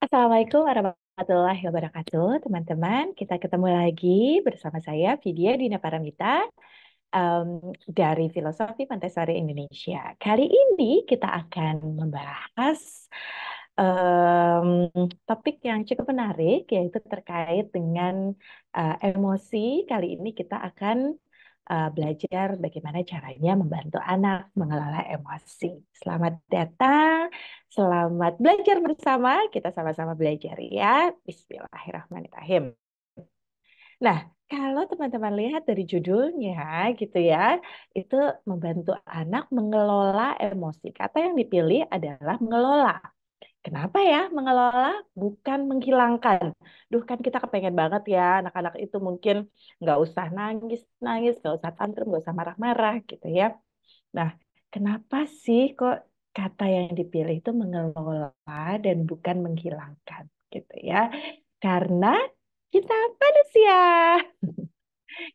Assalamualaikum warahmatullahi wabarakatuh, teman-teman. Kita ketemu lagi bersama saya, Vidya Dina Paramita, dari Filosofi Montessori Indonesia. Kali ini kita akan membahas em, topik yang cukup menarik, yaitu terkait dengan emosi. Kali ini kita akan belajar bagaimana caranya membantu anak mengelola emosi. Selamat datang. Selamat belajar bersama. Kita sama-sama belajar ya. Bismillahirrahmanirrahim. Nah, kalau teman-teman lihat dari judulnya gitu ya, itu membantu anak mengelola emosi. Kata yang dipilih adalah mengelola. Kenapa ya mengelola bukan menghilangkan? Duh kan kita kepengen banget ya anak-anak itu mungkin nggak usah nangis-nangis, nggak usah tantrum, nggak usah marah-marah gitu ya. Nah, kenapa sih kok kata yang dipilih itu mengelola dan bukan menghilangkan gitu ya? Karena kita manusia.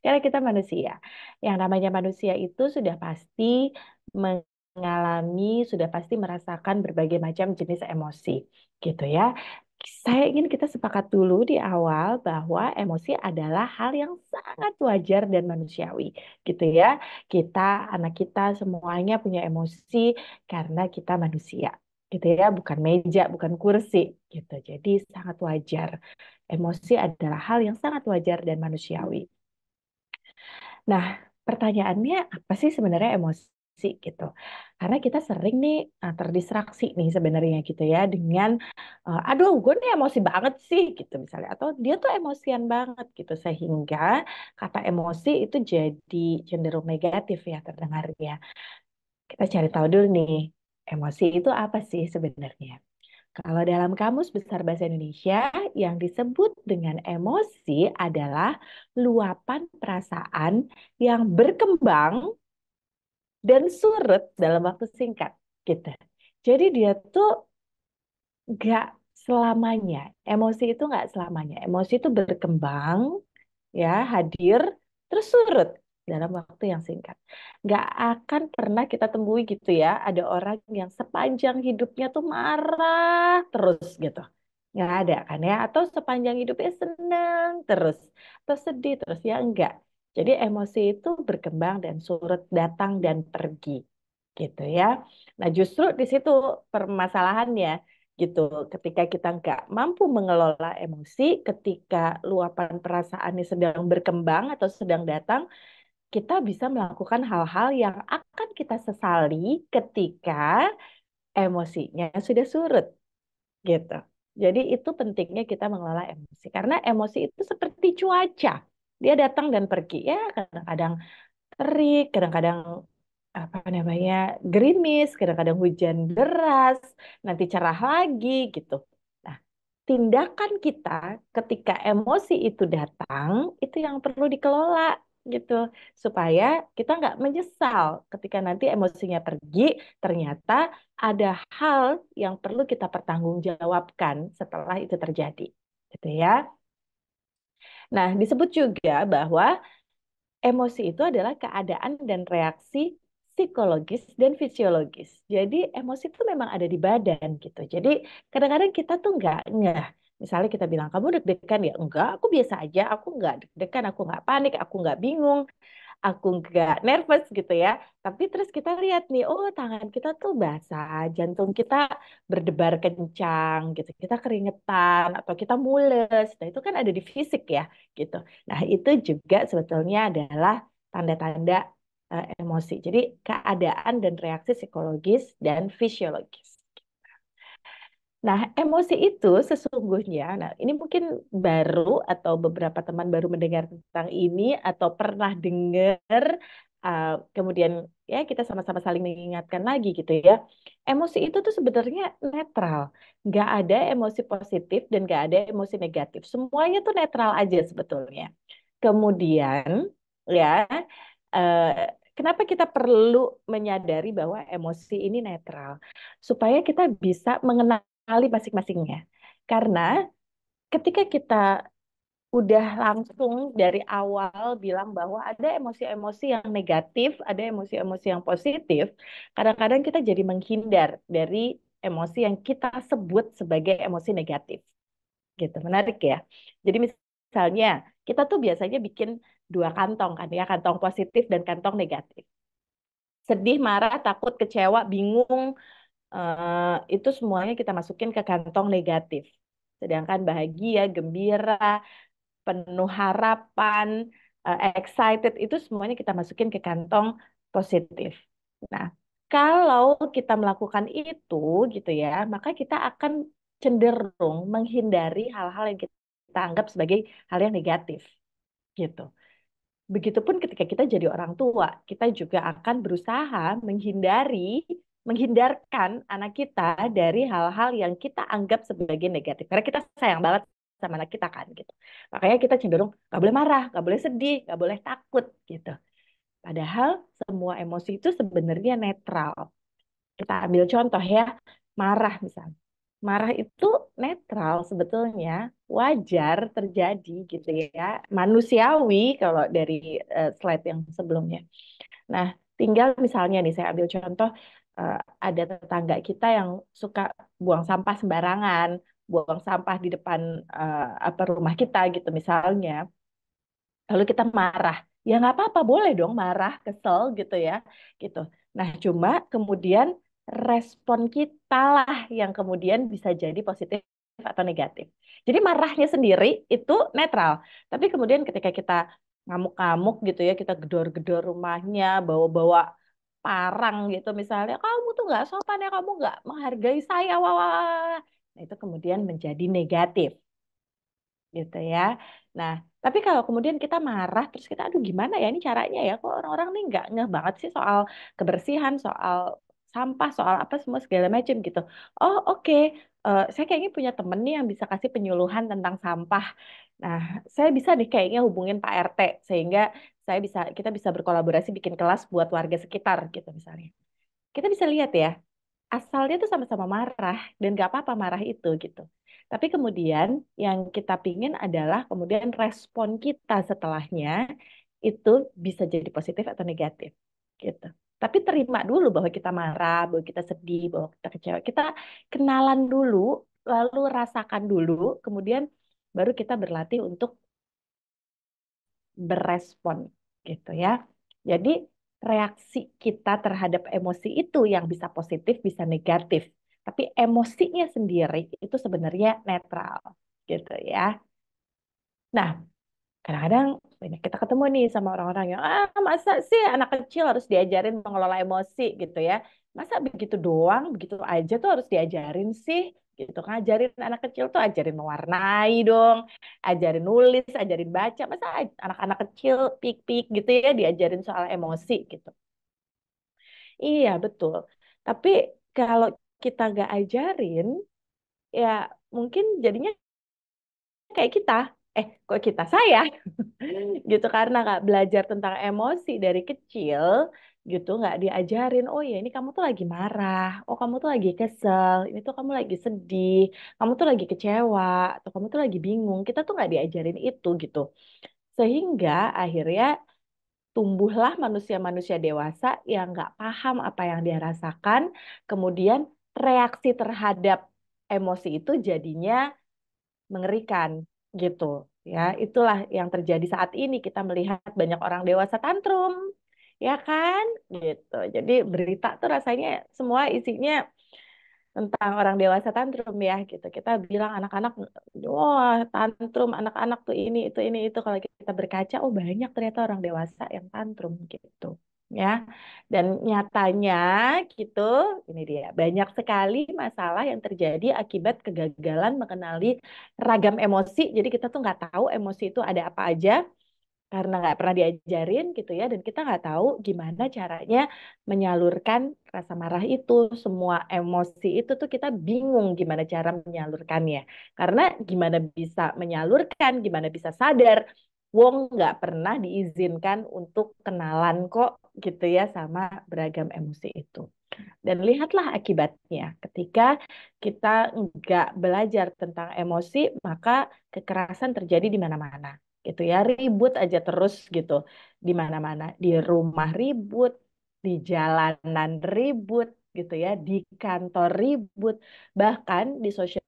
Karena kita manusia. Yang namanya manusia itu sudah pasti mengalami, sudah pasti merasakan berbagai macam jenis emosi, gitu ya. Saya ingin kita sepakat dulu di awal bahwa emosi adalah hal yang sangat wajar dan manusiawi, gitu ya. Kita, anak kita semuanya punya emosi karena kita manusia, gitu ya. Bukan meja, bukan kursi, gitu. Jadi sangat wajar. Emosi adalah hal yang sangat wajar dan manusiawi. Nah, pertanyaannya apa sih sebenarnya emosi gitu? Karena kita sering nih terdistraksi nih sebenarnya gitu ya dengan aduh gue nih emosi banget sih gitu misalnya atau dia tuh emosian banget gitu sehingga kata emosi itu jadi cenderung negatif ya terdengarnya. Kita cari tahu dulu nih, emosi itu apa sih sebenarnya? Kalau dalam Kamus Besar Bahasa Indonesia, yang disebut dengan emosi adalah luapan perasaan yang berkembang dan surut dalam waktu singkat. Gitu. Jadi dia tuh nggak selamanya. Emosi itu nggak selamanya. Emosi itu berkembang, ya hadir, terus surut dalam waktu yang singkat. Nggak akan pernah kita temui gitu ya, ada orang yang sepanjang hidupnya tuh marah terus gitu. Nggak ada kan ya, atau sepanjang hidupnya senang terus, atau sedih terus, ya enggak. Jadi emosi itu berkembang dan surut, datang dan pergi gitu ya. Nah justru di situ permasalahannya gitu. Ketika kita nggak mampu mengelola emosi, ketika luapan perasaannya sedang berkembang atau sedang datang, kita bisa melakukan hal-hal yang akan kita sesali ketika emosinya sudah surut, gitu. Jadi itu pentingnya kita mengelola emosi, karena emosi itu seperti cuaca. Dia datang dan pergi. Ya, kadang-kadang terik, kadang-kadang apa namanya gerimis, kadang-kadang hujan deras, nanti cerah lagi gitu. Nah, tindakan kita ketika emosi itu datang itu yang perlu dikelola gitu supaya kita nggak menyesal ketika nanti emosinya pergi, ternyata ada hal yang perlu kita pertanggungjawabkan setelah itu terjadi gitu ya. Nah, disebut juga bahwa emosi itu adalah keadaan dan reaksi psikologis dan fisiologis. Jadi emosi itu memang ada di badan gitu. Jadi kadang-kadang kita tuh nggak ngeh. Misalnya kita bilang, kamu deg-degan ya? Enggak, aku biasa aja. Aku nggak deg-degan, aku nggak panik, aku nggak bingung, aku nggak nervous gitu ya. Tapi terus kita lihat nih, oh tangan kita tuh basah, jantung kita berdebar kencang gitu. Kita keringetan atau kita mules. Nah itu kan ada di fisik ya gitu. Nah itu juga sebetulnya adalah tanda-tanda emosi. Jadi keadaan dan reaksi psikologis dan fisiologis. Nah, emosi itu sesungguhnya, nah ini mungkin baru atau beberapa teman baru mendengar tentang ini atau pernah dengar, kemudian ya kita sama-sama saling mengingatkan lagi gitu ya. Emosi itu tuh sebenarnya netral, nggak ada emosi positif dan nggak ada emosi negatif. Semuanya tuh netral aja sebetulnya. Kemudian ya, eh, kenapa kita perlu menyadari bahwa emosi ini netral? Supaya kita bisa mengenali masing-masingnya. Karena ketika kita udah langsung dari awal bilang bahwa ada emosi-emosi yang negatif, ada emosi-emosi yang positif, kadang-kadang kita jadi menghindar dari emosi yang kita sebut sebagai emosi negatif. Gitu, menarik ya. Jadi misalnya kita tuh biasanya bikin dua kantong kan ya, kantong positif dan kantong negatif. Sedih, marah, takut, kecewa, bingung, itu semuanya kita masukin ke kantong negatif. Sedangkan bahagia, gembira, penuh harapan, excited, itu semuanya kita masukin ke kantong positif. Nah, kalau kita melakukan itu gitu ya, maka kita akan cenderung menghindari hal-hal yang kita anggap sebagai hal yang negatif gitu. Begitupun ketika kita jadi orang tua, kita juga akan berusaha menghindarkan anak kita dari hal-hal yang kita anggap sebagai negatif. Karena kita sayang banget sama anak kita kan gitu. Makanya kita cenderung nggak boleh marah, nggak boleh sedih, nggak boleh takut gitu. Padahal semua emosi itu sebenarnya netral. Kita ambil contoh ya, marah misalnya. Marah itu netral sebetulnya, wajar terjadi gitu ya, manusiawi kalau dari slide yang sebelumnya. Nah, tinggal misalnya nih saya ambil contoh, eh, ada tetangga kita yang suka buang sampah sembarangan, buang sampah di depan apa rumah kita gitu misalnya. Lalu kita marah, ya nggak apa-apa, boleh dong marah, kesel gitu ya, gitu. Nah, cuma kemudian respon kita lah yang kemudian bisa jadi positif atau negatif. Jadi marahnya sendiri itu netral, tapi kemudian ketika kita ngamuk-ngamuk gitu ya, kita gedor-gedor rumahnya, bawa-bawa parang gitu misalnya, kamu tuh nggak sopan ya, kamu nggak menghargai saya, wah, wah, wah. Nah, itu kemudian menjadi negatif gitu ya. Nah, tapi kalau kemudian kita marah, terus kita, aduh gimana ya ini caranya ya, kok orang-orang nih nggak ngeh banget sih soal kebersihan, soal sampah, soal apa semua segala macam gitu. Oh oke, saya kayaknya punya temen nih yang bisa kasih penyuluhan tentang sampah. Nah, saya bisa nih kayaknya hubungin Pak RT sehingga kita bisa berkolaborasi bikin kelas buat warga sekitar gitu misalnya. Kita bisa lihat ya, asalnya tuh sama-sama marah dan gak apa-apa marah itu gitu. Tapi kemudian yang kita pingin adalah kemudian respon kita setelahnya itu bisa jadi positif atau negatif gitu. Tapi terima dulu bahwa kita marah, bahwa kita sedih, bahwa kita kecewa. Kita kenalan dulu, lalu rasakan dulu, kemudian baru kita berlatih untuk berespon gitu ya. Jadi reaksi kita terhadap emosi itu yang bisa positif, bisa negatif. Tapi emosinya sendiri itu sebenarnya netral gitu ya. Nah, kadang-kadang banyak kita ketemu nih sama orang-orang yang, masa sih anak kecil harus diajarin mengelola emosi gitu ya. Masa begitu doang, begitu aja tuh harus diajarin sih gitu kan. Ajarin anak kecil tuh ajarin mewarnai dong, ajarin nulis, ajarin baca. Masa anak-anak kecil pik-pik gitu ya diajarin soal emosi gitu. Iya, betul. Tapi kalau kita nggak ajarin, ya mungkin jadinya kayak kita. Kok kita saya gitu karena nggak belajar tentang emosi dari kecil gitu, nggak diajarin, oh ya ini kamu tuh lagi marah, oh kamu tuh lagi kesel, ini tuh kamu lagi sedih, kamu tuh lagi kecewa, atau kamu tuh lagi bingung, kita tuh nggak diajarin itu gitu, sehingga akhirnya tumbuhlah manusia-manusia dewasa yang nggak paham apa yang dia rasakan, kemudian reaksi terhadap emosi itu jadinya mengerikan gitu ya. Itulah yang terjadi saat ini, kita melihat banyak orang dewasa tantrum ya kan gitu. Jadi berita tuh rasanya semua isinya tentang orang dewasa tantrum ya gitu. Kita bilang anak-anak, wah tantrum, anak-anak tuh ini itu. Kalau kita berkaca, oh banyak ternyata orang dewasa yang tantrum gitu ya. Dan nyatanya gitu, ini dia banyak sekali masalah yang terjadi akibat kegagalan mengenali ragam emosi. Jadi kita tuh nggak tahu emosi itu ada apa aja karena nggak pernah diajarin gitu ya, dan kita nggak tahu gimana caranya menyalurkan rasa marah itu, semua emosi itu tuh kita bingung gimana cara menyalurkannya, karena gimana bisa menyalurkan, gimana bisa sadar, wong nggak pernah diizinkan untuk kenalan kok gitu ya sama beragam emosi itu. Dan lihatlah akibatnya ketika kita nggak belajar tentang emosi, maka kekerasan terjadi di mana-mana gitu ya, ribut aja terus gitu di mana-mana, di rumah ribut, di jalanan ribut gitu ya, di kantor ribut, bahkan di sosial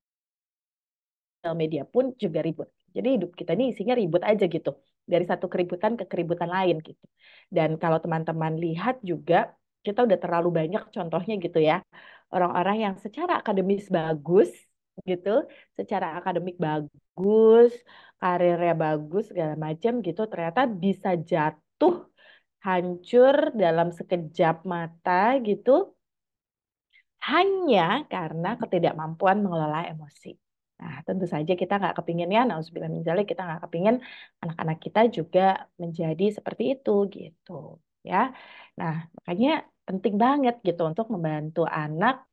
media pun juga ribut. Jadi hidup kita ini isinya ribut aja gitu. Dari satu keributan ke keributan lain gitu. Dan kalau teman-teman lihat juga, kita udah terlalu banyak contohnya gitu ya. Orang-orang yang secara akademis bagus gitu, secara akademik bagus, karirnya bagus, segala macam gitu, ternyata bisa jatuh, hancur dalam sekejap mata gitu, hanya karena ketidakmampuan mengelola emosi. Nah, tentu saja kita nggak kepingin ya, nauzubillah min dzalik, kita nggak kepingin anak-anak kita juga menjadi seperti itu gitu ya. Nah, makanya penting banget gitu untuk membantu anak,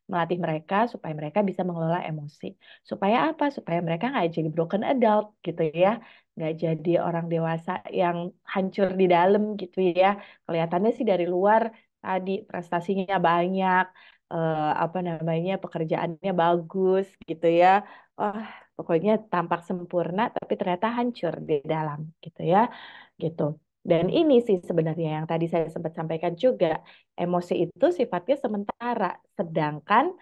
melatih mereka supaya mereka bisa mengelola emosi. Supaya apa? Supaya mereka nggak jadi broken adult gitu ya. Nggak jadi orang dewasa yang hancur di dalam gitu ya. Kelihatannya sih dari luar tadi prestasinya banyak, apa namanya, pekerjaannya bagus gitu ya. Oh, pokoknya tampak sempurna tapi ternyata hancur di dalam gitu ya. Gitu. Dan ini sih sebenarnya yang tadi saya sempat sampaikan juga, emosi itu sifatnya sementara, sedangkan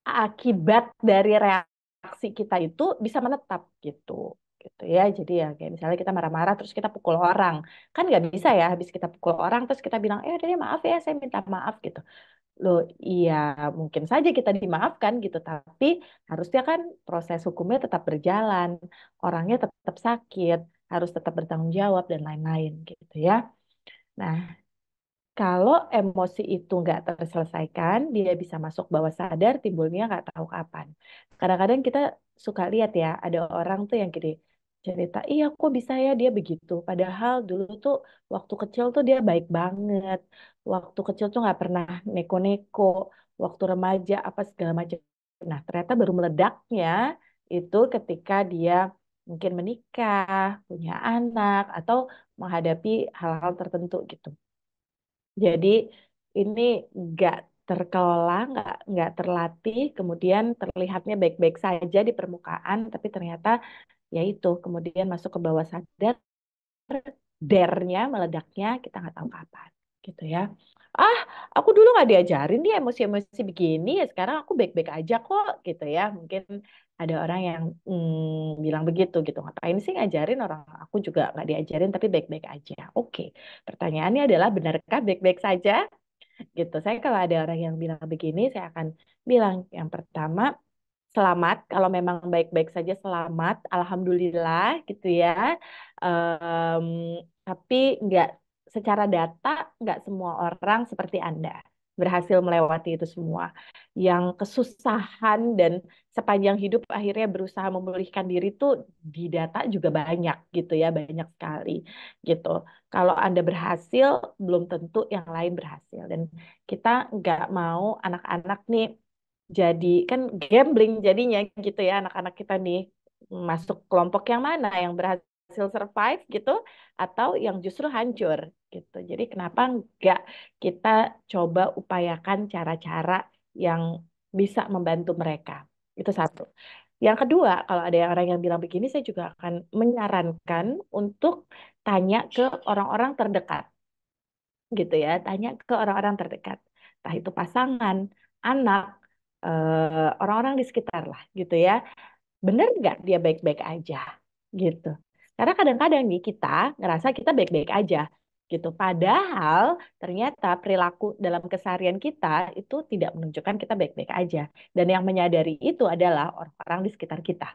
akibat dari reaksi kita itu bisa menetap gitu. Gitu ya. Jadi ya kayak misalnya kita marah-marah terus kita pukul orang. Kan nggak bisa ya habis kita pukul orang terus kita bilang, udah deh maaf ya, saya minta maaf gitu. Loh, iya mungkin saja kita dimaafkan gitu, tapi harusnya kan proses hukumnya tetap berjalan, orangnya tetap sakit, harus tetap bertanggung jawab dan lain-lain gitu ya. Nah, kalau emosi itu nggak terselesaikan, dia bisa masuk bawah sadar, timbulnya nggak tahu kapan. Kadang-kadang kita suka lihat ya, ada orang tuh yang gini, cerita, iya kok bisa ya dia begitu. Padahal dulu tuh waktu kecil tuh dia baik banget. Waktu kecil tuh nggak pernah neko-neko. Waktu remaja apa segala macam. Nah, ternyata baru meledaknya itu ketika dia mungkin menikah, punya anak, atau menghadapi hal-hal tertentu gitu. Jadi ini nggak terkelola, nggak terlatih, kemudian terlihatnya baik-baik saja di permukaan, tapi ternyata ya itu kemudian masuk ke bawah sadar, dernya meledaknya kita nggak tahu kapan, gitu ya. Ah, aku dulu nggak diajarin nih emosi-emosi begini, ya sekarang aku baik-baik aja kok, gitu ya. Mungkin ada orang yang bilang begitu gitu. Ngapain sih ngajarin orang aku juga nggak diajarin tapi baik-baik aja. Oke, pertanyaannya adalah benarkah baik-baik saja? Gitu. Saya kalau ada orang yang bilang begini, saya akan bilang yang pertama, selamat. Kalau memang baik-baik saja, selamat. Alhamdulillah, gitu ya. Em, tapi nggak secara data, nggak semua orang seperti Anda berhasil melewati itu semua. Yang kesusahan dan sepanjang hidup akhirnya berusaha memulihkan diri itu di data juga banyak gitu ya, banyak sekali gitu. Kalau Anda berhasil, belum tentu yang lain berhasil. Dan kita nggak mau anak-anak nih jadi kan gambling jadinya gitu ya, anak-anak kita nih masuk kelompok yang mana, yang berhasil survive gitu atau yang justru hancur gitu. Jadi kenapa nggak kita coba upayakan cara-cara yang bisa membantu mereka. Itu satu. Yang kedua, kalau ada orang yang bilang begini, saya juga akan menyarankan untuk tanya ke orang-orang terdekat gitu ya, tanya ke orang-orang terdekat, entah itu pasangan, anak, orang-orang di sekitar lah gitu ya, bener nggak dia baik-baik aja gitu. Karena kadang-kadang nih kita ngerasa kita baik-baik aja gitu, padahal ternyata perilaku dalam keseharian kita itu tidak menunjukkan kita baik-baik aja, dan yang menyadari itu adalah orang-orang di sekitar kita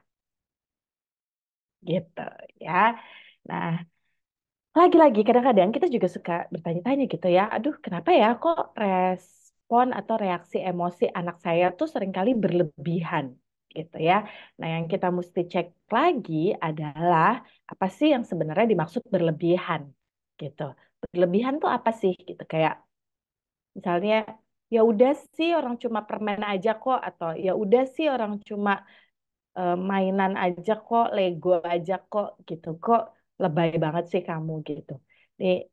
gitu ya. Nah, lagi-lagi kadang-kadang kita juga suka bertanya-tanya gitu ya, aduh kenapa ya kok respon atau reaksi emosi anak saya tuh seringkali berlebihan gitu ya. Nah yang kita mesti cek lagi adalah apa sih yang sebenarnya dimaksud berlebihan gitu. Berlebihan tuh apa sih gitu, kayak misalnya ya udah sih orang cuma permen aja kok, atau ya udah sih orang cuma mainan aja kok, Lego aja kok gitu. Kok lebay banget sih kamu gitu. Nih,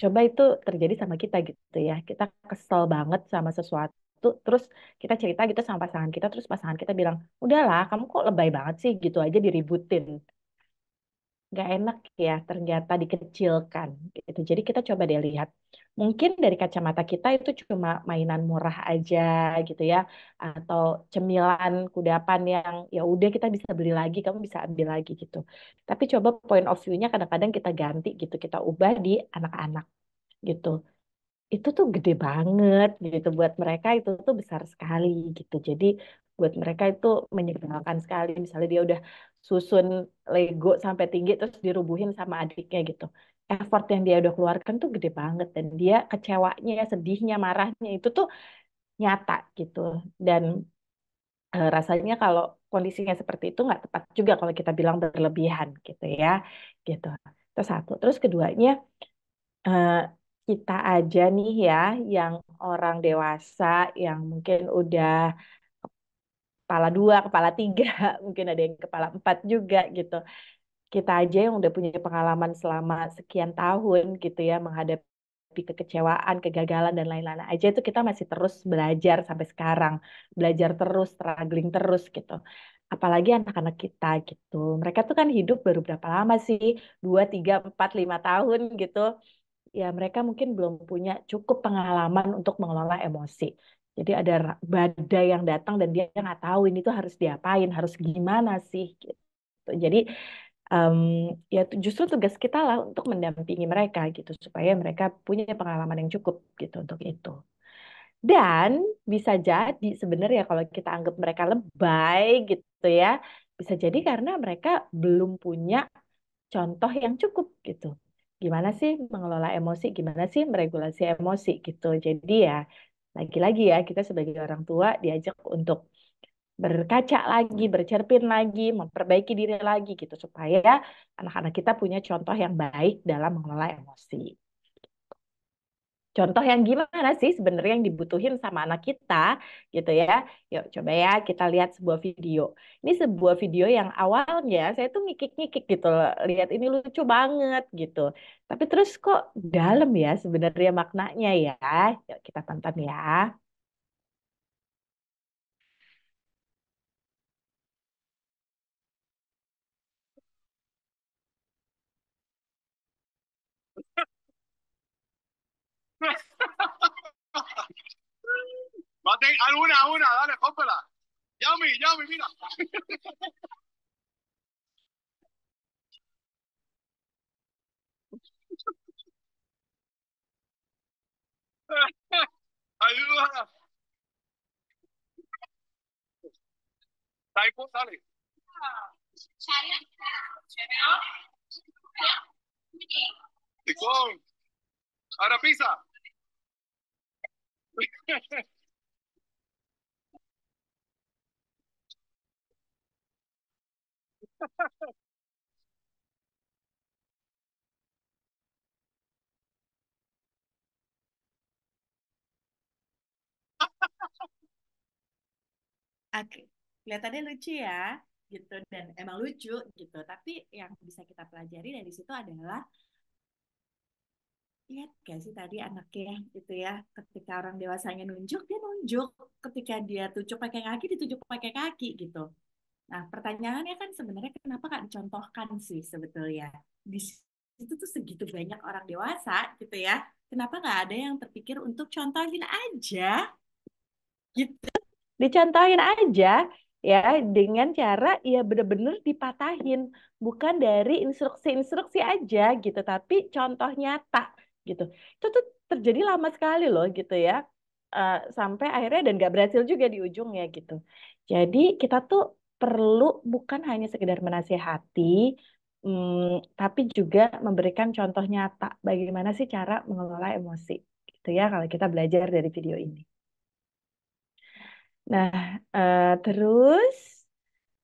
coba itu terjadi sama kita gitu ya. Kita kesel banget sama sesuatu, terus kita cerita gitu sama pasangan kita, terus pasangan kita bilang, udahlah, kamu kok lebay banget sih gitu aja diributin. nggak enak ya ternyata dikecilkan gitu. Jadi kita coba deh lihat. Mungkin dari kacamata kita itu cuma mainan murah aja gitu ya, atau cemilan kudapan yang ya udah kita bisa beli lagi, kamu bisa ambil lagi gitu. Tapi coba point of view-nya kadang-kadang kita ganti gitu, kita ubah di anak-anak gitu. Itu tuh gede banget gitu buat mereka, itu tuh besar sekali gitu. Jadi buat mereka itu menyebalkan sekali. Misalnya dia udah susun Lego sampai tinggi terus dirubuhin sama adiknya gitu. Effort yang dia udah keluarkan tuh gede banget, dan dia kecewanya, sedihnya, marahnya itu tuh nyata gitu. Dan rasanya kalau kondisinya seperti itu nggak tepat juga kalau kita bilang berlebihan gitu ya, gitu. Terus satu, terus keduanya, eh, kita aja nih ya, yang orang dewasa yang mungkin udah kepala dua, kepala tiga, mungkin ada yang kepala empat juga gitu. Kita aja yang udah punya pengalaman selama sekian tahun gitu ya, menghadapi kekecewaan, kegagalan, dan lain-lain aja, itu kita masih terus belajar sampai sekarang. Belajar terus, struggling terus gitu. Apalagi anak-anak kita gitu. Mereka tuh kan hidup baru berapa lama sih? 2, 3, 4, 5 tahun gitu, ya mereka mungkin belum punya cukup pengalaman untuk mengelola emosi. Jadi ada badai yang datang dan dia nggak tahu ini tuh harus diapain, harus gimana sih gitu. Jadi em, ya justru tugas kita lah untuk mendampingi mereka gitu supaya mereka punya pengalaman yang cukup gitu untuk itu. Dan bisa jadi sebenarnya kalau kita anggap mereka lebay gitu ya, bisa jadi karena mereka belum punya contoh yang cukup gitu. Gimana sih mengelola emosi, gimana sih meregulasi emosi gitu. Jadi ya lagi-lagi ya kita sebagai orang tua diajak untuk berkaca lagi, bercermin lagi, memperbaiki diri lagi gitu supaya anak-anak kita punya contoh yang baik dalam mengelola emosi. Contoh yang gimana sih sebenarnya yang dibutuhin sama anak kita gitu ya. Yuk coba ya kita lihat sebuah video. Ini sebuah video yang awalnya saya tuh ngikik-ngikik gitu loh. Lihat ini lucu banget gitu. Tapi terus kok dalam ya sebenarnya maknanya ya. Yuk kita tonton ya. Maten a una, dale, cómpela. Yami, Yami, mira. Ayuda. Taiko, dale. Ticón. Ahora pizza. Oke, kelihatannya lucu ya, gitu, dan emang lucu gitu. Tapi yang bisa kita pelajari dari situ adalah, lihat gak sih tadi anaknya gitu ya, ketika orang dewasanya nunjuk, dia nunjuk. Ketika dia tunjuk pakai kaki, ditunjuk pakai kaki gitu. Nah, pertanyaannya kan sebenarnya kenapa nggak dicontohkan sih sebetulnya? Di situ tuh segitu banyak orang dewasa gitu ya. Kenapa nggak ada yang terpikir untuk contohin aja gitu? Dicontohin aja ya dengan cara ya bener-bener dipatahin, bukan dari instruksi-instruksi aja gitu, tapi contoh nyata gitu. Itu tuh terjadi lama sekali loh gitu ya. Sampai akhirnya dan gak berhasil juga di ujungnya gitu. Jadi kita tuh perlu bukan hanya sekedar menasihati, tapi juga memberikan contoh nyata bagaimana sih cara mengelola emosi gitu ya kalau kita belajar dari video ini. Nah, terus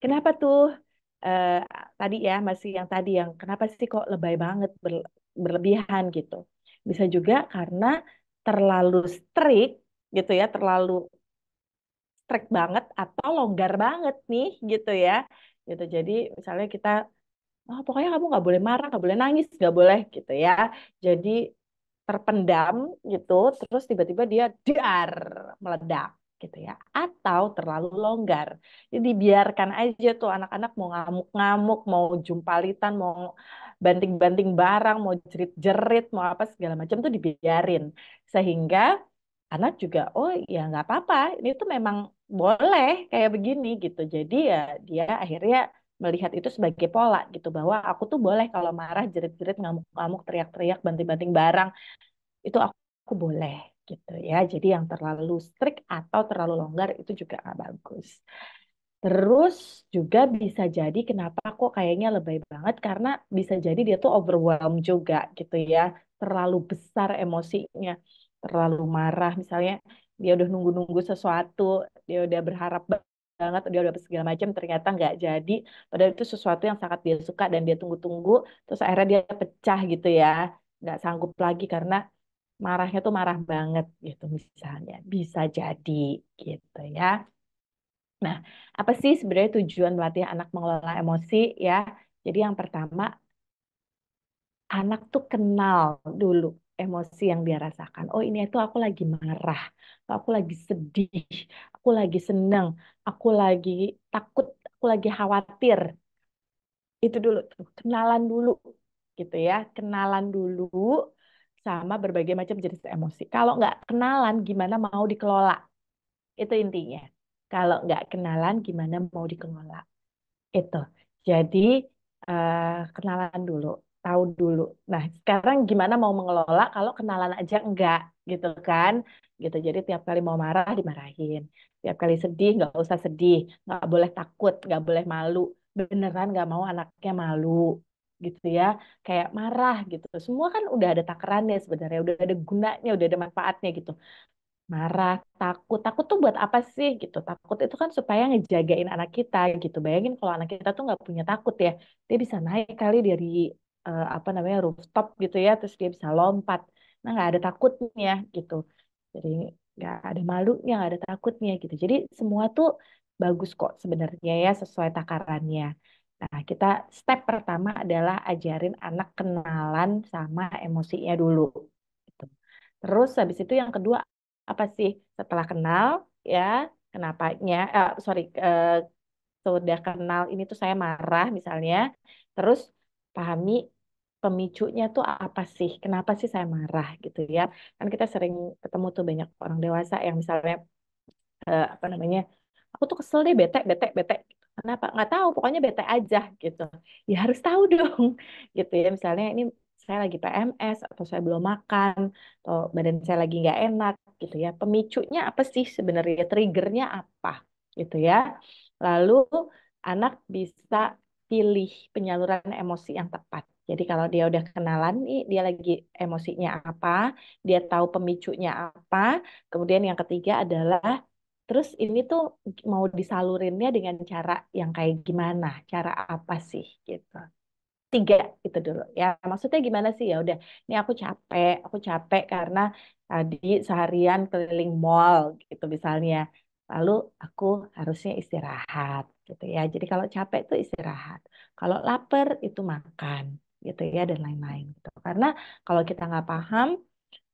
kenapa tuh eh, tadi ya masih yang tadi yang kenapa sih kok lebay banget berlebihan gitu? Bisa juga karena terlalu strict gitu ya, terlalu strict banget atau longgar banget nih gitu ya. Gitu. Jadi misalnya kita, oh pokoknya kamu nggak boleh marah, nggak boleh nangis, nggak boleh gitu ya. Jadi terpendam gitu, terus tiba-tiba dia dar meledak. gitu ya, atau terlalu longgar. Jadi biarkan aja tuh anak-anak mau ngamuk-ngamuk, mau jumpalitan, mau banting-banting barang, mau jerit-jerit, mau apa segala macam tuh dibiarin. Sehingga anak juga, oh ya nggak apa-apa, ini tuh memang boleh kayak begini gitu. Jadi ya dia akhirnya melihat itu sebagai pola gitu, bahwa aku tuh boleh kalau marah, jerit-jerit, ngamuk-ngamuk, teriak-teriak, banting-banting barang, itu aku boleh gitu ya. Jadi yang terlalu strict atau terlalu longgar itu juga nggak bagus. Terus juga bisa jadi kenapa kok kayaknya lebay banget, karena bisa jadi dia tuh overwhelmed juga gitu ya. Terlalu besar emosinya, terlalu marah misalnya, dia udah nunggu-nunggu sesuatu, dia udah berharap banget, dia udah segala macam, ternyata nggak jadi. Padahal itu sesuatu yang sangat dia suka dan dia tunggu-tunggu, terus akhirnya dia pecah gitu ya. Nggak sanggup lagi karena marahnya tuh marah banget gitu misalnya. Bisa jadi gitu ya. Nah, apa sih sebenarnya tujuan melatih anak mengelola emosi ya? Jadi yang pertama, anak tuh kenal dulu emosi yang dia rasakan. Oh ini tuh aku lagi marah, aku lagi sedih, aku lagi seneng, aku lagi takut, aku lagi khawatir. Itu dulu, kenalan dulu gitu ya. Kenalan dulu sama berbagai macam jenis emosi. Kalau nggak kenalan, gimana mau dikelola? Itu intinya. Kalau nggak kenalan, gimana mau dikelola? Itu. Jadi eh, kenalan dulu, tahu dulu. Nah, sekarang gimana mau mengelola kalau kenalan aja enggak, gitu kan? Gitu. Jadi tiap kali mau marah dimarahin, tiap kali sedih nggak usah sedih, nggak boleh takut, nggak boleh malu. Beneran nggak mau anaknya malu, gitu ya. Kayak marah gitu. Semua kan udah ada takarannya sebenarnya, udah ada gunanya, udah ada manfaatnya gitu. Marah, takut. Takut tuh buat apa sih gitu? Takut itu kan supaya ngejagain anak kita gitu. Bayangin kalau anak kita tuh nggak punya takut ya, dia bisa naik kali dari apa namanya rooftop gitu ya, terus dia bisa lompat. Nah nggak ada takutnya gitu. Jadi nggak ada malunya, nggak ada takutnya gitu. Jadi semua tuh bagus kok sebenarnya ya sesuai takarannya. Nah kita step pertama adalah ajarin anak kenalan sama emosinya dulu. Gitu. Terus habis itu yang kedua apa sih setelah kenal ya kenapanya sorry sudah kenal ini tuh saya marah misalnya terus pahami pemicunya tuh apa sih kenapa sih saya marah gitu ya kan kita sering ketemu tuh banyak orang dewasa yang misalnya apa namanya aku tuh kesel deh bete bete bete kenapa nggak tahu pokoknya bete aja gitu ya harus tahu dong gitu ya misalnya ini saya lagi PMS atau saya belum makan atau badan saya lagi nggak enak gitu ya pemicunya apa sih sebenarnya triggernya apa gitu ya lalu anak bisa pilih penyaluran emosi yang tepat jadi kalau dia udah kenalan nih dia lagi emosinya apa dia tahu pemicunya apa kemudian yang ketiga adalah terus ini tuh mau disalurinnya dengan cara yang kayak gimana? Cara apa sih gitu. Tiga itu dulu ya. Maksudnya gimana sih ya udah ini aku capek karena tadi seharian keliling mall gitu misalnya. Lalu aku harusnya istirahat gitu ya. Jadi kalau capek tuh istirahat. Kalau lapar itu makan gitu ya dan lain-lain gitu. Karena kalau kita nggak paham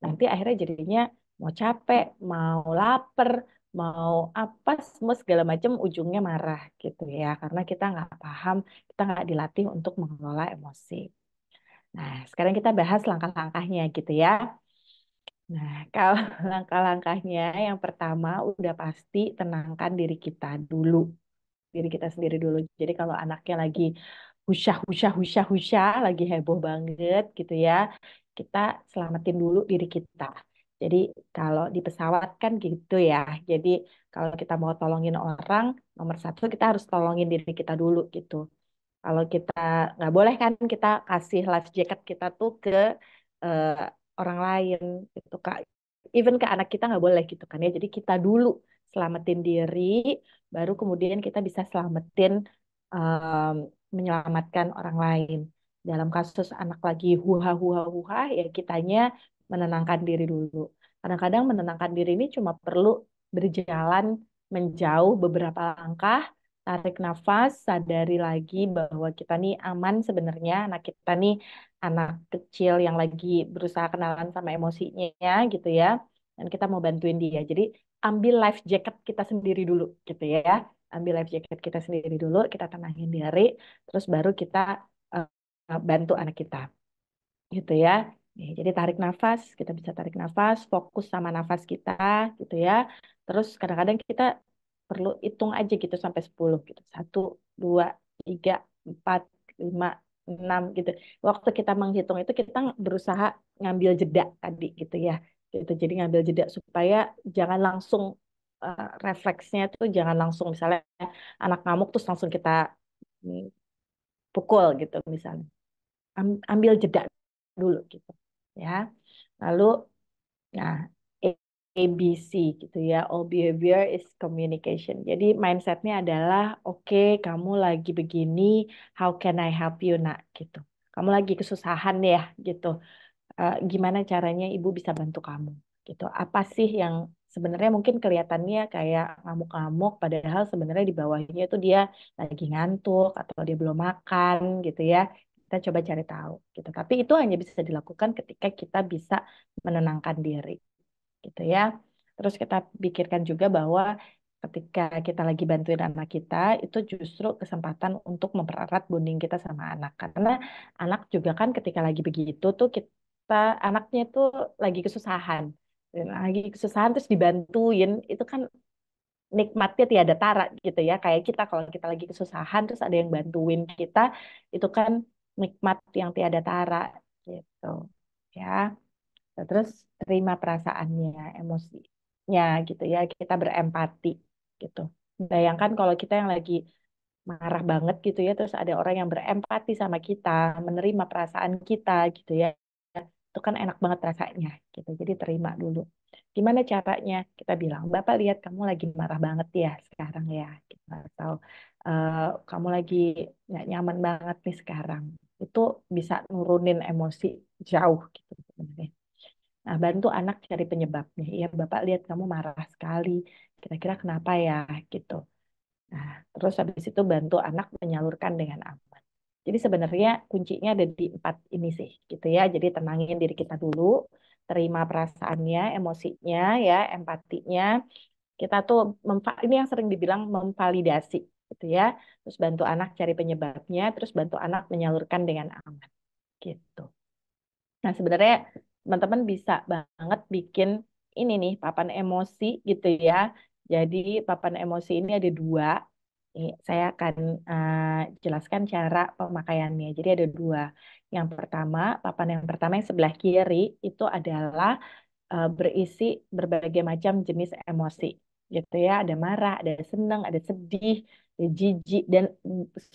nanti akhirnya jadinya mau capek, mau lapar, mau apa, semua segala macam ujungnya marah gitu ya. Karena kita nggak paham, kita nggak dilatih untuk mengelola emosi. Nah, sekarang kita bahas langkah-langkahnya gitu ya. Nah, kalau langkah-langkahnya yang pertama udah pasti tenangkan diri kita dulu. Diri kita sendiri dulu. Jadi kalau anaknya lagi husyah, husyah, husyah, husyah, lagi heboh banget gitu ya, kita selamatin dulu diri kita. Jadi kalau di pesawat kan gitu ya. Jadi kalau kita mau tolongin orang, nomor satu kita harus tolongin diri kita dulu gitu. Kalau kita nggak boleh kan kita kasih life jacket kita tuh ke eh, orang lain gitu Kak. Even ke anak kita nggak boleh gitu kan ya. Jadi kita dulu selamatin diri, baru kemudian kita bisa selamatin em, menyelamatkan orang lain. Dalam kasus anak lagi huha huha huha ya kitanya menenangkan diri dulu. Kadang-kadang menenangkan diri ini cuma perlu berjalan menjauh beberapa langkah tarik nafas, sadari lagi bahwa kita nih aman sebenarnya, anak kita nih anak kecil yang lagi berusaha kenalan sama emosinya gitu ya, dan kita mau bantuin dia. Jadi ambil life jacket kita sendiri dulu gitu ya. Ambil life jacket kita sendiri dulu, kita tenangin diri, terus baru kita eh, bantu anak kita gitu ya. Nih, jadi tarik nafas, kita bisa tarik nafas, fokus sama nafas kita gitu ya. Terus kadang-kadang kita perlu hitung aja gitu sampai 10 gitu. Satu, dua, tiga, empat, lima, enam gitu. Waktu kita menghitung itu kita berusaha ngambil jeda tadi gitu ya. Gitu. Jadi ngambil jeda supaya jangan langsung refleksnya tuh jangan langsung misalnya anak ngamuk terus langsung kita mm, pukul gitu misalnya. Ambil jeda dulu gitu ya. Lalu nah ABC gitu ya. All behavior is communication. Jadi mindsetnya adalah oke, kamu lagi begini, how can I help you nak gitu. Kamu lagi kesusahan ya gitu. Gimana caranya ibu bisa bantu kamu gitu. Apa sih yang sebenarnya mungkin kelihatannya kayak ngamuk-ngamuk padahal sebenarnya di bawahnya itu dia lagi ngantuk atau dia belum makan gitu ya. Kita coba cari tahu gitu. Tapi itu hanya bisa dilakukan ketika kita bisa menenangkan diri gitu ya. Terus kita pikirkan juga bahwa ketika kita lagi bantuin anak kita, itu justru kesempatan untuk mempererat bonding kita sama anak. Karena anak juga kan ketika lagi begitu tuh kita anaknya tuh lagi kesusahan. Dan lagi kesusahan terus dibantuin, itu kan nikmatnya tiada tara gitu ya. Kayak kita kalau kita lagi kesusahan terus ada yang bantuin kita, itu kan nikmat yang tiada tara gitu. Ya. Nah, terus terima perasaannya, emosinya gitu ya. Kita berempati gitu. Bayangkan kalau kita yang lagi marah banget gitu ya, terus ada orang yang berempati sama kita, menerima perasaan kita gitu ya. Itu kan enak banget rasanya gitu. Jadi terima dulu. Gimana caranya? Kita bilang, Bapak lihat kamu lagi marah banget ya sekarang ya. Gitu. Atau kamu lagi nggak nyaman banget nih sekarang. Itu bisa nurunin emosi jauh gitu sebenarnya. Nah, bantu anak cari penyebabnya. Iya, Bapak lihat kamu marah sekali. Kira-kira kenapa ya? Gitu. Nah, terus habis itu bantu anak menyalurkan dengan aman. Jadi sebenarnya kuncinya ada di empat ini sih, gitu ya. Jadi tenangin diri kita dulu, terima perasaannya, emosinya, ya, empatinya. Kita tuh ini yang sering dibilang memvalidasi, gitu ya. Terus bantu anak cari penyebabnya, terus bantu anak menyalurkan dengan aman, gitu. Nah, sebenarnya teman-teman bisa banget bikin ini nih, papan emosi gitu ya. Jadi papan emosi ini ada dua. Nih, saya akan jelaskan cara pemakaiannya. Jadi ada dua. Yang pertama, papan yang pertama yang sebelah kiri itu adalah berisi berbagai macam jenis emosi. Gitu ya, ada marah, ada senang, ada sedih, ada jijik, dan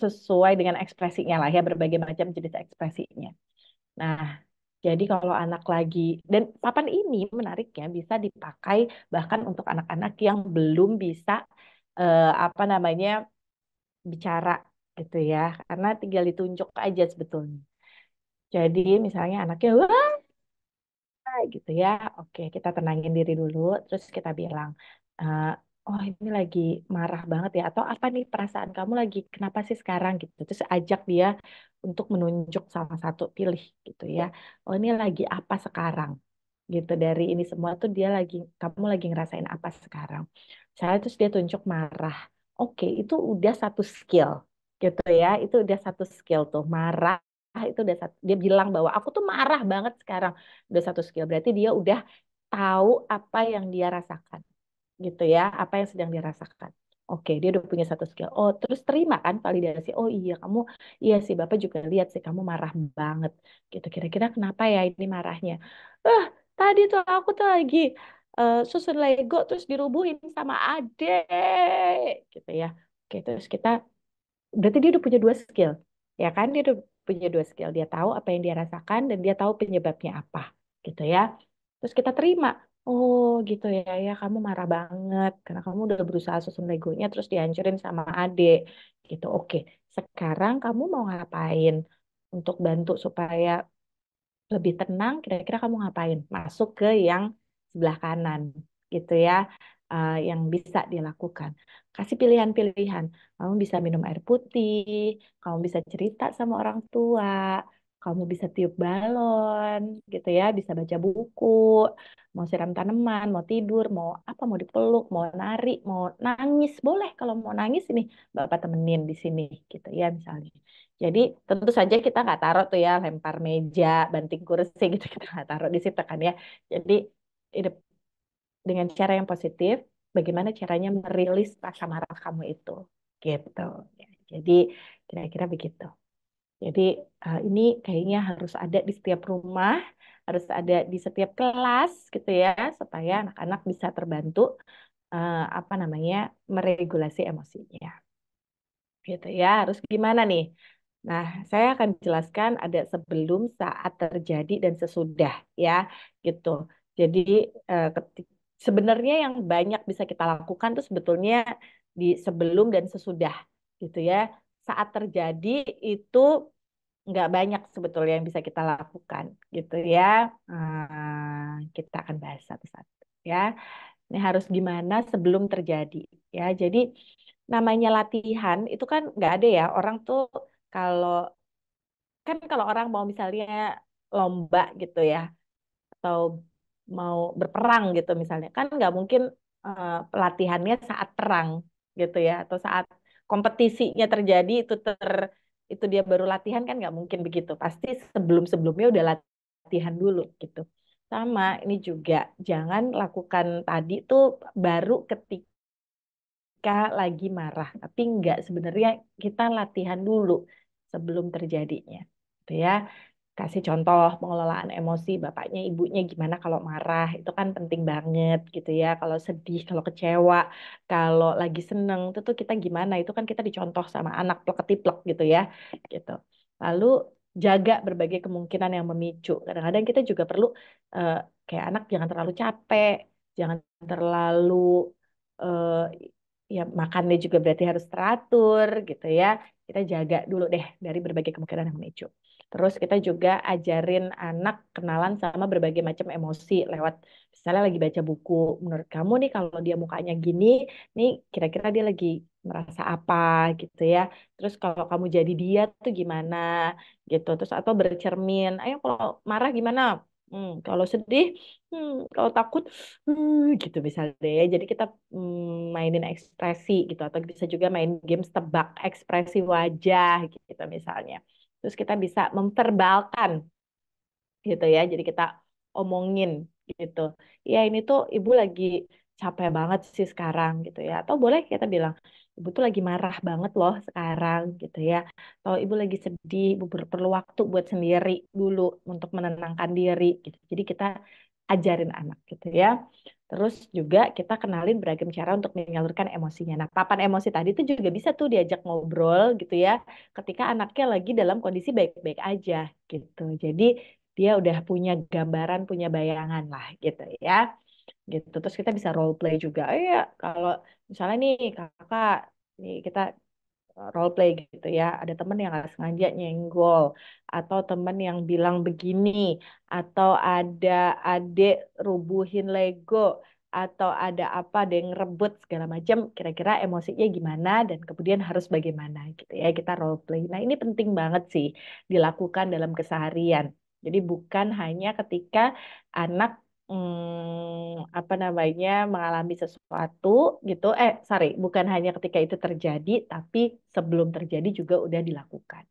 sesuai dengan ekspresinya lah ya, berbagai macam jenis ekspresinya. Nah, jadi kalau anak lagi dan papan ini menariknya bisa dipakai bahkan untuk anak-anak yang belum bisa apa namanya bicara gitu ya, karena tinggal ditunjuk aja sebetulnya. Jadi misalnya anaknya wah gitu ya, oke kita tenangin diri dulu, terus kita bilang, eh, oh ini lagi marah banget ya, atau apa nih perasaan kamu lagi kenapa sih sekarang gitu, terus ajak dia untuk menunjuk salah satu pilih gitu ya, oh ini lagi apa sekarang gitu dari ini semua tuh dia lagi kamu lagi ngerasain apa sekarang. Saya terus dia tunjuk marah. Oke, itu udah satu skill gitu ya. Itu udah satu skill tuh. Marah itu udah satu. Dia bilang bahwa aku tuh marah banget sekarang. Udah satu skill. Berarti dia udah tahu apa yang dia rasakan gitu ya, apa yang sedang dirasakan. Oke, dia udah punya satu skill. Oh, terus terima kan validasi. Oh iya, kamu, iya sih, Bapak juga lihat sih kamu marah banget. Gitu. Kira-kira kenapa ya ini marahnya? Ah, tadi tuh aku tuh lagi susun Lego terus dirubuhin sama adek, gitu ya. Oke, terus kita berarti dia udah punya dua skill, ya kan? Dia udah punya dua skill. Dia tahu apa yang dia rasakan dan dia tahu penyebabnya apa, gitu ya. Terus kita terima, oh gitu ya, ya kamu marah banget karena kamu udah berusaha susun Legonya terus dihancurin sama adik, gitu. Oke, sekarang kamu mau ngapain untuk bantu supaya lebih tenang, kira-kira kamu ngapain? Masuk ke yang sebelah kanan, gitu ya, yang bisa dilakukan. Kasih pilihan-pilihan. Kamu bisa minum air putih, kamu bisa cerita sama orang tua, kamu bisa tiup balon, gitu ya, bisa baca buku, mau siram tanaman, mau tidur, mau apa, mau dipeluk, mau nari, mau nangis, boleh. Kalau mau nangis ini Bapak temenin di sini, gitu ya misalnya. Jadi tentu saja kita nggak taruh tuh ya, lempar meja, banting kursi gitu, kita nggak taruh di situ kan ya. Jadi ide- dengan cara yang positif, bagaimana caranya merilis rasa marah kamu itu, gitu. Ya, jadi kira-kira begitu. Jadi ini kayaknya harus ada di setiap rumah, harus ada di setiap kelas gitu ya, supaya anak-anak bisa terbantu apa namanya meregulasi emosinya. Gitu ya, harus gimana nih? Nah, saya akan jelaskan ada sebelum, saat terjadi, dan sesudah ya, gitu. Jadi sebenarnya yang banyak bisa kita lakukan tuh sebetulnya di sebelum dan sesudah, gitu ya. Saat terjadi itu nggak banyak sebetulnya yang bisa kita lakukan gitu ya. Kita akan bahas satu-satu ya. Ini harus gimana sebelum terjadi ya. Jadi namanya latihan itu kan nggak ada ya. Orang tuh kalau kalau orang mau misalnya lomba gitu ya, atau mau berperang gitu misalnya, kan nggak mungkin pelatihannya saat perang gitu ya, atau saat kompetisinya terjadi itu dia baru latihan, kan nggak mungkin begitu. Pasti sebelum-sebelumnya udah latihan dulu gitu. Sama ini juga, jangan lakukan tadi tuh baru ketika lagi marah, tapi nggak, sebenarnya kita latihan dulu sebelum terjadinya, gitu ya. Kasih contoh pengelolaan emosi bapaknya, ibunya gimana kalau marah, itu kan penting banget gitu ya. Kalau sedih, kalau kecewa, kalau lagi seneng, itu tuh kita gimana, itu kan kita dicontoh sama anak plek-ketiplek gitu ya, gitu. Lalu jaga berbagai kemungkinan yang memicu. Kadang-kadang kita juga perlu eh, kayak anak jangan terlalu capek, jangan terlalu eh, ya makannya juga berarti harus teratur gitu ya. Kita jaga dulu deh dari berbagai kemungkinan yang memicu. Terus kita juga ajarin anak kenalan sama berbagai macam emosi lewat misalnya lagi baca buku. Menurut kamu nih kalau dia mukanya gini, nih kira-kira dia lagi merasa apa gitu ya. Terus kalau kamu jadi dia tuh gimana gitu. Terus atau bercermin, ayo kalau marah gimana? Kalau sedih, kalau takut, gitu misalnya ya. Jadi kita mainin ekspresi gitu, atau bisa juga main games tebak ekspresi wajah gitu misalnya. Terus kita bisa memverbalkan gitu ya. Jadi kita omongin gitu. Ya ini tuh ibu lagi capek banget sih sekarang gitu ya. Atau boleh kita bilang, ibu tuh lagi marah banget loh sekarang gitu ya. Atau ibu lagi sedih, ibu perlu waktu buat sendiri dulu untuk menenangkan diri gitu. Jadi kita ajarin anak gitu ya. Terus juga kita kenalin beragam cara untuk menyalurkan emosinya. Nah, papan emosi tadi tuh juga bisa tuh diajak ngobrol gitu ya, ketika anaknya lagi dalam kondisi baik-baik aja gitu. Jadi dia udah punya gambaran, punya bayangan lah gitu ya. Gitu. Terus kita bisa role play juga. Ya, kalau misalnya nih kakak, nih kita role play gitu ya. Ada temen yang nggak sengaja nyenggol, atau temen yang bilang begini, atau ada adik rubuhin Lego, atau ada apa ada yang ngerebut segala macam. Kira-kira emosinya gimana dan kemudian harus bagaimana gitu ya. Kita role play. Nah ini penting banget sih dilakukan dalam keseharian. Jadi bukan hanya ketika anak apa namanya mengalami sesuatu gitu, sorry, bukan hanya ketika itu terjadi, tapi sebelum terjadi juga udah dilakukan.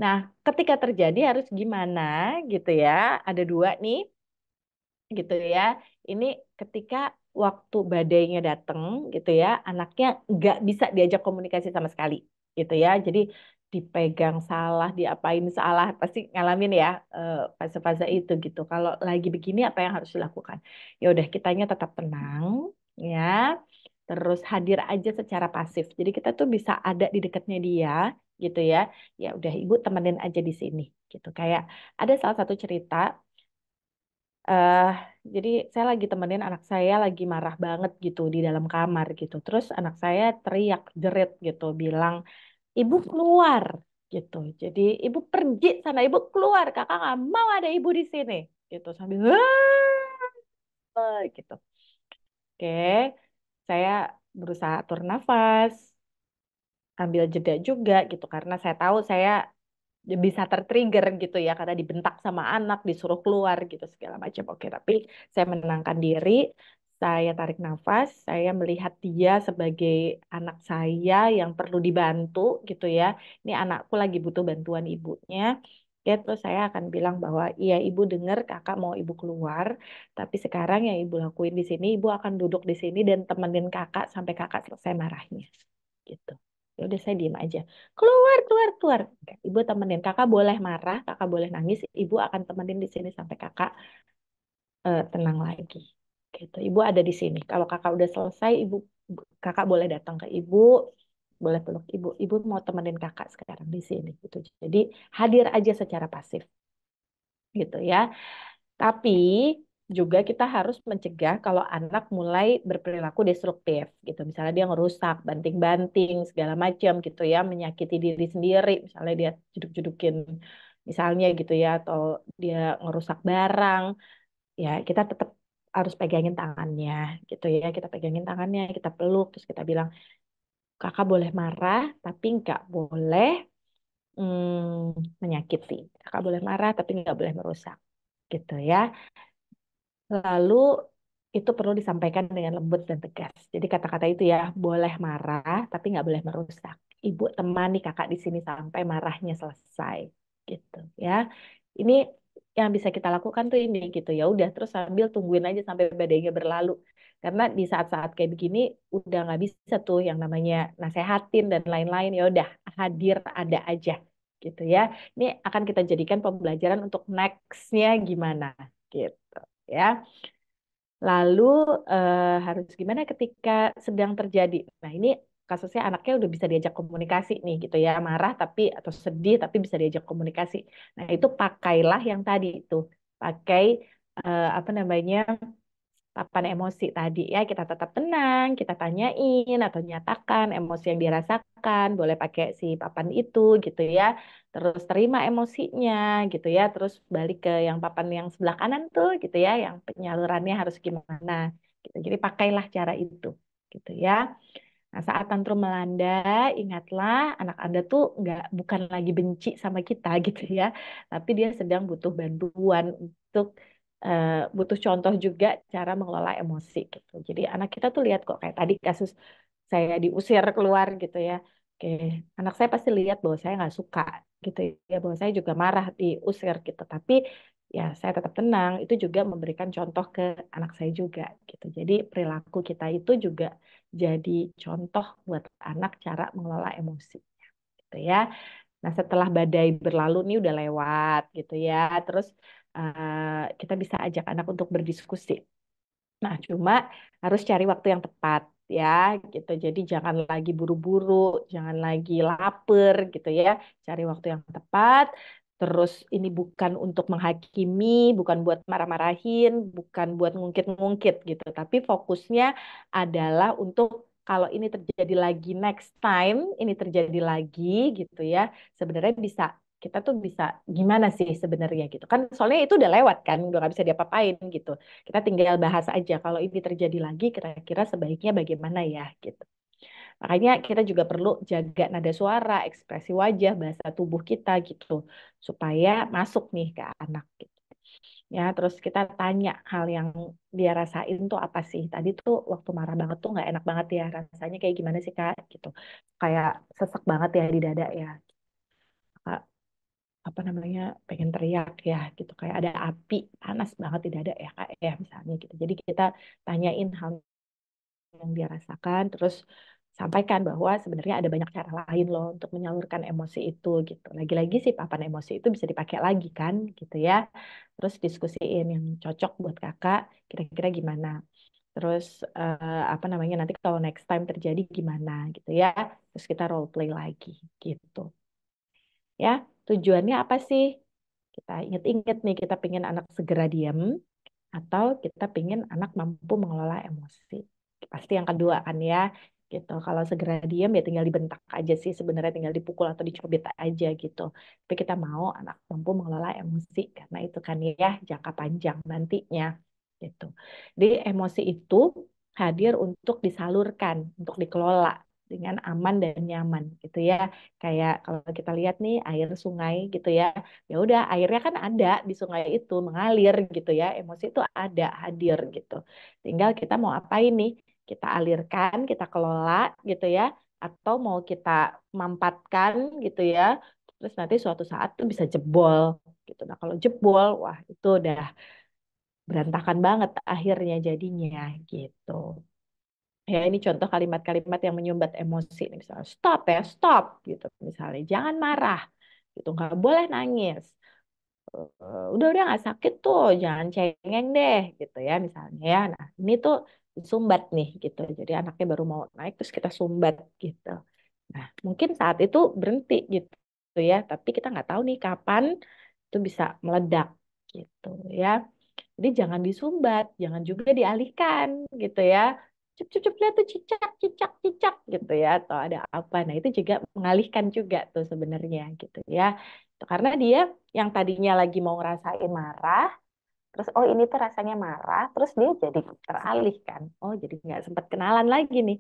Nah, ketika terjadi harus gimana gitu ya? Ada dua nih gitu ya. Ini ketika waktu badainya datang gitu ya, anaknya nggak bisa diajak komunikasi sama sekali gitu ya. Jadi dipegang salah, diapain salah, pasti ngalamin ya fase-fase itu gitu. Kalau lagi begini apa yang harus dilakukan? Ya udah kitanya tetap tenang ya. Terus hadir aja secara pasif. Jadi kita tuh bisa ada di dekatnya dia gitu ya. Ya udah ibu temenin aja di sini gitu. Kayak ada salah satu cerita eh jadi saya lagi temenin anak saya lagi marah banget gitu di dalam kamar gitu. Terus anak saya teriak jerit gitu, bilang, ibu keluar gitu. Jadi ibu pergi sana, ibu keluar, kakak nggak mau ada ibu di sini gitu sambil gitu. Oke, saya berusaha atur nafas, ambil jeda juga gitu karena saya tahu saya bisa tertrigger gitu ya karena dibentak sama anak, disuruh keluar gitu segala macam. Oke, tapi saya menenangkan diri, saya tarik nafas, saya melihat dia sebagai anak saya yang perlu dibantu gitu ya. Ini anakku lagi butuh bantuan ibunya. Ya, terus saya akan bilang bahwa iya ibu dengar kakak mau ibu keluar, tapi sekarang yang ibu lakuin di sini, ibu akan duduk di sini dan temenin kakak sampai kakak selesai marahnya. Gitu. Ya udah saya diem aja. Keluar, keluar, keluar. Oke, ibu temenin. Kakak boleh marah, kakak boleh nangis. Ibu akan temenin di sini sampai kakak tenang lagi. Gitu. Ibu ada di sini. Kalau kakak udah selesai, kakak boleh datang ke ibu, boleh peluk ibu. Ibu mau temenin kakak sekarang di sini. Gitu. Jadi hadir aja secara pasif. Gitu ya. Tapi juga kita harus mencegah kalau anak mulai berperilaku destruktif gitu. Misalnya dia ngerusak, banting-banting segala macam gitu ya, menyakiti diri sendiri. Misalnya dia jeduk-jedukin misalnya gitu ya, atau dia ngerusak barang, ya kita tetap harus pegangin tangannya gitu ya. Kita pegangin tangannya, kita peluk, terus kita bilang, kakak boleh marah, tapi nggak boleh menyakiti. Kakak boleh marah, tapi nggak boleh merusak gitu ya. Lalu itu perlu disampaikan dengan lembut dan tegas. Jadi kata-kata itu ya boleh marah tapi nggak boleh merusak. Ibu temani kakak di sini sampai marahnya selesai gitu ya. Ini yang bisa kita lakukan tuh ini gitu ya. Udah terus sambil tungguin aja sampai badainya berlalu. Karena di saat-saat kayak begini udah nggak bisa tuh yang namanya nasehatin dan lain-lain. Ya udah hadir ada aja gitu ya. Ini akan kita jadikan pembelajaran untuk nextnya gimana gitu ya. Lalu harus gimana ketika sedang terjadi. Nah, ini kasusnya anaknya udah bisa diajak komunikasi nih gitu ya, marah tapi atau sedih tapi bisa diajak komunikasi. Nah, itu pakailah yang tadi itu. Pakai apa namanya? Papan emosi tadi ya, kita tetap tenang, kita tanyain atau nyatakan emosi yang dirasakan, boleh pakai si papan itu gitu ya. Terus terima emosinya gitu ya, terus balik ke yang papan yang sebelah kanan tuh gitu ya, yang penyalurannya harus gimana gitu. Jadi pakailah cara itu gitu ya. Nah, saat tantrum melanda, ingatlah anak Anda tuh bukan lagi benci sama kita gitu ya, tapi dia sedang butuh bantuan untuk butuh contoh juga cara mengelola emosi gitu. Jadi anak kita tuh lihat kok kayak tadi kasus saya diusir keluar gitu ya. Oke, anak saya pasti lihat bahwa saya nggak suka gitu ya, bahwa saya juga marah diusir gitu. Tapi ya saya tetap tenang. Itu juga memberikan contoh ke anak saya juga gitu. Jadi perilaku kita itu juga jadi contoh buat anak cara mengelola emosi gitu ya. Nah, setelah badai berlalu nih udah lewat gitu ya. Terus kita bisa ajak anak untuk berdiskusi. Nah, cuma harus cari waktu yang tepat ya gitu. Jadi jangan lagi buru-buru, jangan lagi lapar gitu ya. Cari waktu yang tepat. Terus ini bukan untuk menghakimi, bukan buat marah-marahin, bukan buat ngungkit-ngungkit gitu. Tapi fokusnya adalah untuk kalau ini terjadi lagi next time, ini terjadi lagi gitu ya. Sebenarnya kita tuh bisa gimana sih sebenarnya gitu kan? Soalnya itu udah lewat kan, udah nggak bisa diapa-apain gitu. Kita tinggal bahas aja kalau ini terjadi lagi kira-kira sebaiknya bagaimana ya gitu. Makanya kita juga perlu jaga nada suara, ekspresi wajah, bahasa tubuh kita gitu supaya masuk nih ke anak gitu. Ya, terus kita tanya hal yang dia rasain tuh apa sih? Tadi tuh waktu marah banget tuh nggak enak banget ya rasanya kayak gimana sih Kak gitu. Kayak sesek banget ya di dada ya. Kak, apa namanya pengen teriak ya gitu kayak ada api panas banget di dada ya Kak ya misalnya gitu. Jadi kita tanyain hal yang dia rasakan, terus sampaikan bahwa sebenarnya ada banyak cara lain loh untuk menyalurkan emosi itu gitu. Lagi-lagi sih papan emosi itu bisa dipakai lagi kan gitu ya. Terus diskusiin yang cocok buat kakak, kira-kira gimana. Terus apa namanya nanti kalau next time terjadi gimana gitu ya. Terus kita role play lagi gitu. Ya, tujuannya apa sih? Kita inget-inget nih, kita pengen anak segera diam atau kita pengen anak mampu mengelola emosi. Pasti yang kedua kan ya, gitu. Kalau segera diam ya tinggal dibentak aja sih sebenarnya tinggal dipukul atau dicubit aja gitu. Tapi kita mau anak mampu mengelola emosi karena itu kan ya jangka panjang nantinya gitu. Jadi emosi itu hadir untuk disalurkan, untuk dikelola dengan aman dan nyaman gitu ya. Kayak kalau kita lihat nih air sungai gitu ya. Ya udah airnya kan ada di sungai itu mengalir gitu ya. Emosi itu ada hadir gitu. Tinggal kita mau apain nih? Kita alirkan, kita kelola gitu ya. Atau mau kita mampatkan gitu ya. Terus nanti suatu saat tuh bisa jebol gitu. Nah, kalau jebol, wah itu udah berantakan banget akhirnya jadinya gitu. Ya, ini contoh kalimat-kalimat yang menyumbat emosi. Misalnya, stop ya, stop gitu. Misalnya, jangan marah gitu, nggak boleh nangis. Udah nggak sakit tuh, jangan cengeng deh gitu ya misalnya ya. Nah, ini tuh disumbat nih gitu. Jadi anaknya baru mau naik terus kita sumbat gitu. Nah, mungkin saat itu berhenti gitu ya, tapi kita nggak tahu nih kapan itu bisa meledak gitu ya. Jadi jangan disumbat, jangan juga dialihkan gitu ya. Cuk cuk cuk lihat tuh cicak cicak cicak gitu ya atau ada apa. Nah, itu juga mengalihkan juga tuh sebenarnya gitu ya. Karena dia yang tadinya lagi mau ngerasain marah, terus oh ini tuh rasanya marah, terus dia jadi teralihkan. Oh, jadi nggak sempat kenalan lagi nih.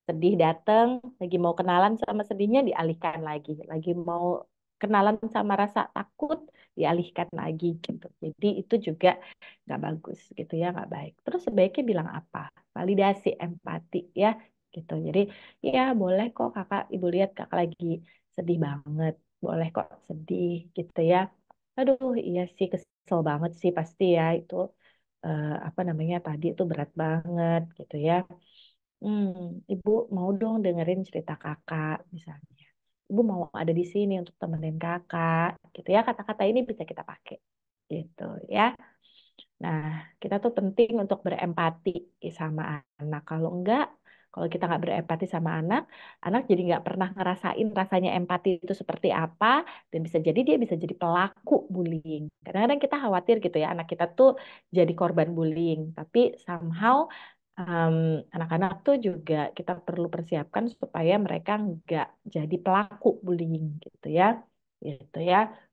Sedih datang, lagi mau kenalan sama sedihnya dialihkan lagi. Lagi mau kenalan sama rasa takut, dialihkan lagi gitu. Jadi itu juga nggak bagus gitu ya, nggak baik. Terus sebaiknya bilang apa? Validasi empati ya gitu. Jadi ya boleh kok kakak, ibu lihat kakak lagi sedih banget. Boleh kok sedih gitu ya. Aduh iya sih kesel banget sih pasti ya itu apa namanya tadi itu berat banget gitu ya. Hmm, ibu mau dong dengerin cerita kakak misalnya. Ibu mau ada di sini untuk temenin kakak, gitu ya. Kata-kata ini bisa kita pakai, gitu ya. Nah, kita tuh penting untuk berempati sama anak. Kalau kita nggak berempati sama anak, anak jadi nggak pernah ngerasain rasanya empati itu seperti apa, dan bisa jadi dia bisa jadi pelaku bullying. Kadang-kadang kita khawatir gitu ya, anak kita tuh jadi korban bullying, tapi somehow em, anak-anak tuh juga kita perlu persiapkan supaya mereka nggak jadi pelaku bullying gitu ya,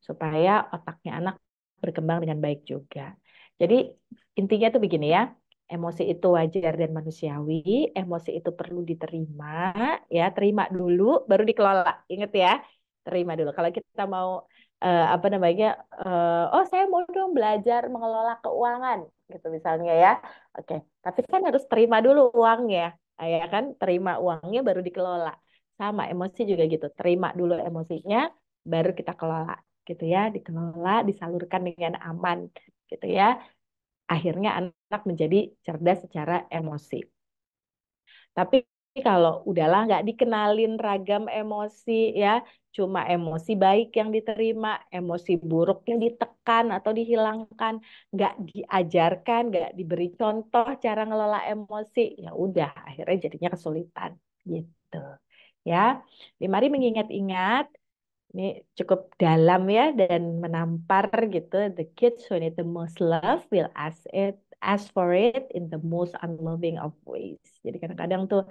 supaya otaknya anak berkembang dengan baik juga. Jadi intinya tuh begini ya, emosi itu wajar dan manusiawi, emosi itu perlu diterima, ya terima dulu, baru dikelola. Ingat ya, terima dulu. Kalau kita mau apa namanya, oh saya mau dong belajar mengelola keuangan, gitu misalnya ya. Oke, tapi kan harus terima dulu uangnya, ya kan? Terima uangnya baru dikelola. Sama emosi juga gitu, terima dulu emosinya, baru kita kelola, gitu ya, dikelola, disalurkan dengan aman gitu ya. Akhirnya anak menjadi cerdas secara emosi. Tapi kalau udahlah nggak dikenalin ragam emosi ya, cuma emosi baik yang diterima, emosi buruknya ditekan atau dihilangkan, nggak diajarkan, nggak diberi contoh cara ngelola emosi, ya udah akhirnya jadinya kesulitan gitu. Ya, mari mengingat-ingat ini cukup dalam ya dan menampar gitu. The kids who need the most love will ask for it in the most unloving of ways. Jadi kadang-kadang tuh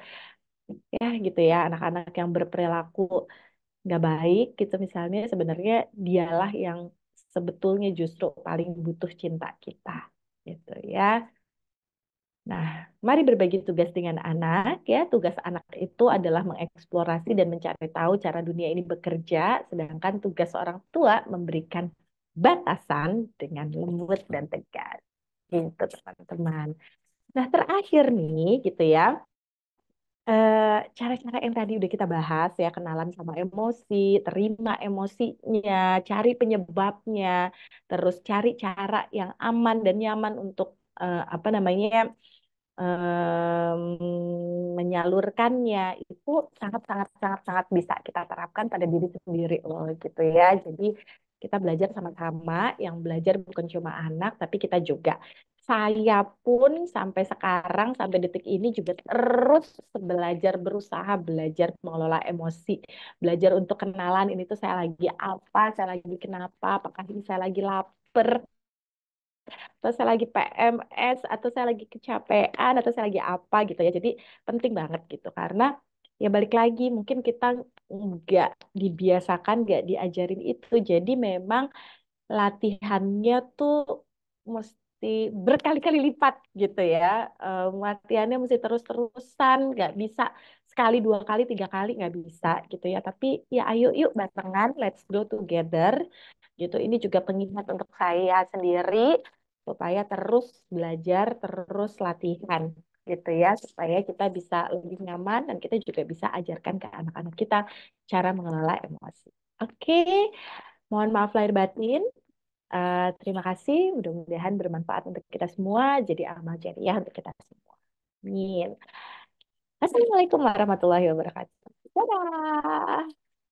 ya gitu ya anak-anak yang berperilaku nggak baik gitu misalnya sebenarnya dialah yang sebetulnya justru paling butuh cinta kita gitu ya. Nah, mari berbagi tugas dengan anak ya. Tugas anak itu adalah mengeksplorasi dan mencari tahu cara dunia ini bekerja, sedangkan tugas orang tua memberikan batasan dengan lembut dan tegas. Gitu, teman-teman. Nah, terakhir nih gitu ya. eh, Cara-cara yang tadi udah kita bahas ya, kenalan sama emosi, terima emosinya, cari penyebabnya, terus cari cara yang aman dan nyaman untuk apa namanya menyalurkannya itu sangat sangat sangat sangat bisa kita terapkan pada diri sendiri loh gitu ya. Jadi kita belajar sama-sama, yang belajar bukan cuma anak tapi kita juga. Saya pun sampai sekarang sampai detik ini juga terus belajar berusaha belajar mengelola emosi, belajar untuk kenalan ini tuh saya lagi apa, saya lagi kenapa, apakah ini saya lagi lapar atau saya lagi PMS, atau saya lagi kecapean, atau saya lagi apa gitu ya. Jadi penting banget gitu karena ya balik lagi mungkin kita nggak dibiasakan, nggak diajarin itu. Jadi memang latihannya tuh mesti berkali-kali lipat gitu ya. Latihannya mesti terus-terusan, nggak bisa sekali, dua kali, tiga kali nggak bisa gitu ya. Tapi ya ayo yuk barengan, let's go together gitu. Ini juga pengingat untuk saya sendiri supaya terus belajar, terus latihan gitu ya, supaya kita bisa lebih nyaman dan kita juga bisa ajarkan ke anak-anak kita cara mengelola emosi. Oke, mohon maaf lahir batin. Terima kasih, mudah-mudahan bermanfaat untuk kita semua, jadi amal jariah untuk kita semua. Amin. Assalamualaikum warahmatullahi wabarakatuh. Dadah.